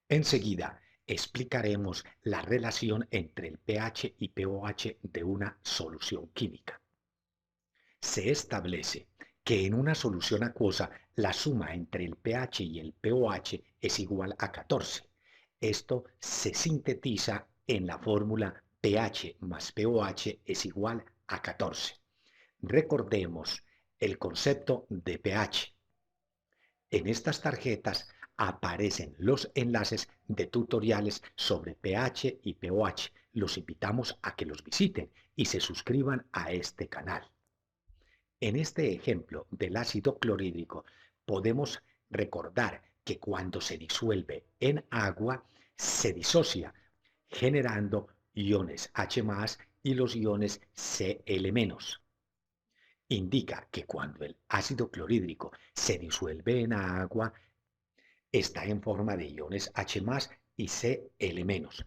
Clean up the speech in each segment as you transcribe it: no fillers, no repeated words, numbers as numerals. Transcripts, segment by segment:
Enseguida explicaremos la relación entre el pH y pOH de una solución química. Se establece que en una solución acuosa la suma entre el pH y el pOH es igual a 14. Esto se sintetiza en la fórmula pH más pOH es igual a 14. Recordemos el concepto de pH. En estas tarjetas aparecen los enlaces de tutoriales sobre pH y pOH. Los invitamos a que los visiten y se suscriban a este canal. En este ejemplo del ácido clorhídrico podemos recordar que cuando se disuelve en agua se disocia generando iones H+ y los iones Cl-. Indica que cuando el ácido clorhídrico se disuelve en agua está en forma de iones H+ y Cl-.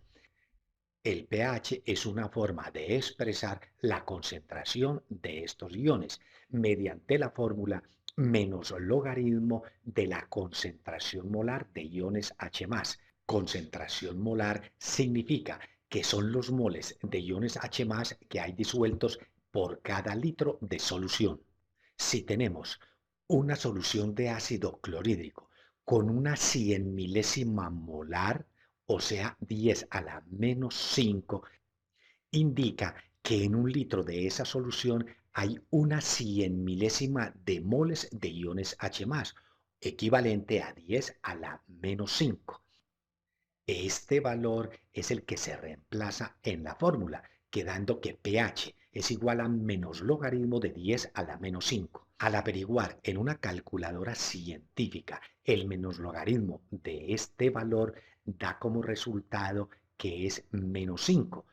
El pH es una forma de expresar la concentración de estos iones mediante la fórmula menos logaritmo de la concentración molar de iones H+. Concentración molar significa que son los moles de iones H+ que hay disueltos por cada litro de solución. Si tenemos una solución de ácido clorhídrico con una 100 milésima molar, o sea, 10 a la menos 5, indica que en un litro de esa solución hay una 100 milésima de moles de iones H+, equivalente a 10 a la menos 5. Este valor es el que se reemplaza en la fórmula, quedando que pH es igual a menos logaritmo de 10 a la menos 5. Al averiguar en una calculadora científica el menos logaritmo de este valor, da como resultado que es menos 5.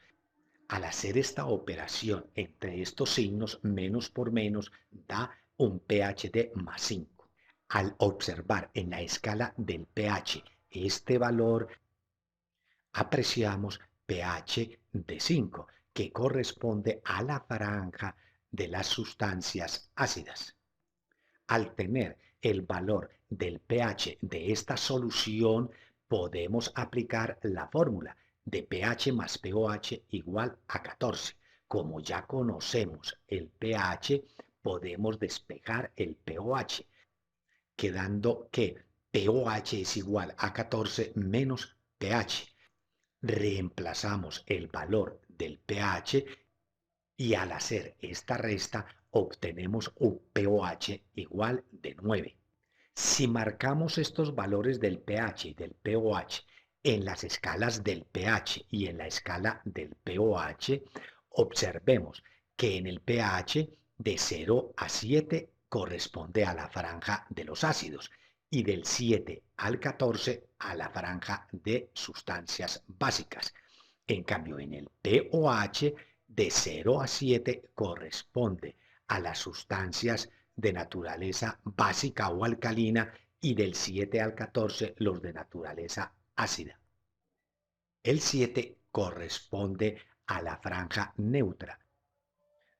Al hacer esta operación entre estos signos, menos por menos da un pH de más 5. Al observar en la escala del pH este valor, apreciamos pH de 5, que corresponde a la franja de las sustancias ácidas. Al tener el valor del pH de esta solución, podemos aplicar la fórmula de pH más pOH igual a 14. Como ya conocemos el pH, podemos despejar el pOH, quedando que pOH es igual a 14 menos pH. Reemplazamos el valor del pH y al hacer esta resta obtenemos un pOH igual de 9. Si marcamos estos valores del pH y del pOH en las escalas del pH y en la escala del pOH, observemos que en el pH de 0 a 7 corresponde a la franja de los ácidos y del 7 al 14 a la franja de sustancias básicas. En cambio, en el pOH de 0 a 7 corresponde a las sustancias de naturaleza básica o alcalina y del 7 al 14 los de naturaleza ácida. El 7 corresponde a la franja neutra.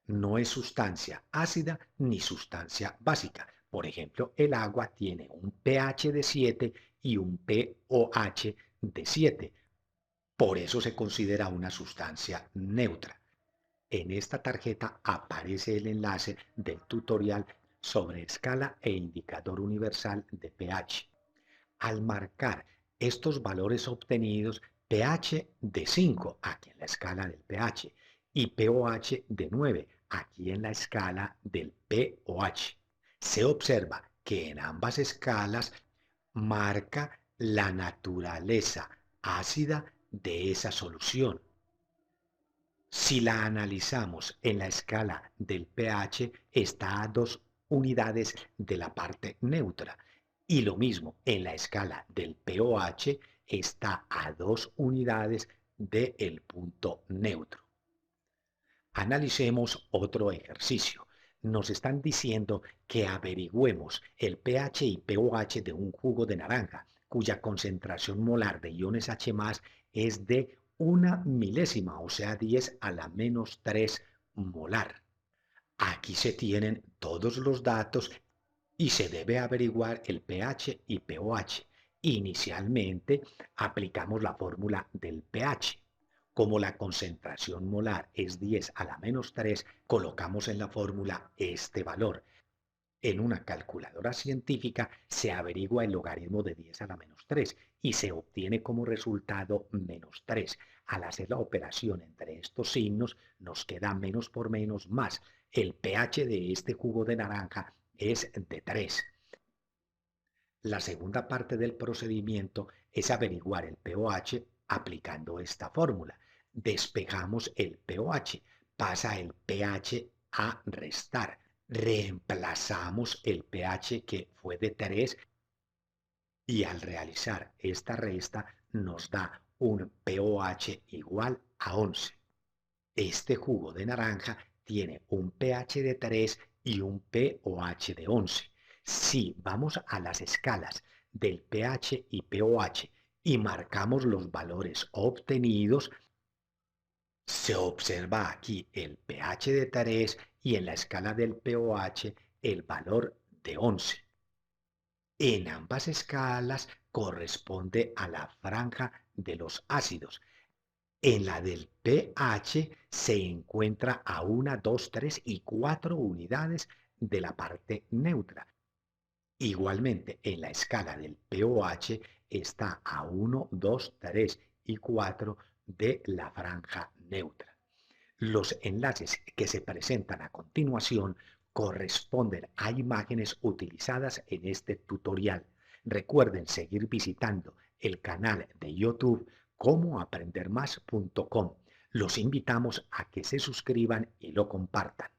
No es sustancia ácida ni sustancia básica. Por ejemplo, el agua tiene un pH de 7 y un pOH de 7. Por eso se considera una sustancia neutra. En esta tarjeta aparece el enlace del tutorial sobre escala e indicador universal de pH. Al marcar estos valores obtenidos, pH de 5 aquí en la escala del pH y pOH de 9 aquí en la escala del pOH, se observa que en ambas escalas marca la naturaleza ácida de esa solución. Si la analizamos en la escala del pH, está a 2 unidades de la parte neutra. Y lo mismo en la escala del pOH, está a 2 unidades del punto neutro. Analicemos otro ejercicio. Nos están diciendo que averigüemos el pH y pOH de un jugo de naranja, cuya concentración molar de iones H+ es de 1 milésima, o sea, 10 a la menos 3 molar. Aquí se tienen todos los datos y se debe averiguar el pH y pOH. Inicialmente aplicamos la fórmula del pH. Como la concentración molar es 10 a la menos 3, colocamos en la fórmula este valor. En una calculadora científica se averigua el logaritmo de 10 a la menos 3 y se obtiene como resultado menos 3. Al hacer la operación entre estos signos nos queda menos por menos más. El pH de este jugo de naranja es de 3. La segunda parte del procedimiento es averiguar el pOH aplicando esta fórmula. Despejamos el pOH, pasa el pH a restar. Reemplazamos el pH que fue de 3 y al realizar esta resta nos da un pOH igual a 11. Este jugo de naranja tiene un pH de 3 y un pOH de 11. Si vamos a las escalas del pH y pOH y marcamos los valores obtenidos, se observa aquí el pH de 3 y en la escala del pOH el valor de 11. En ambas escalas corresponde a la franja de los ácidos. En la del pH se encuentra a 1, 2, 3 y 4 unidades de la parte neutra. Igualmente, en la escala del pOH está a 1, 2, 3 y 4 de la franja neutra. Los enlaces que se presentan a continuación corresponden a imágenes utilizadas en este tutorial. Recuerden seguir visitando el canal de YouTube comoaprendermas.com. Los invitamos a que se suscriban y lo compartan.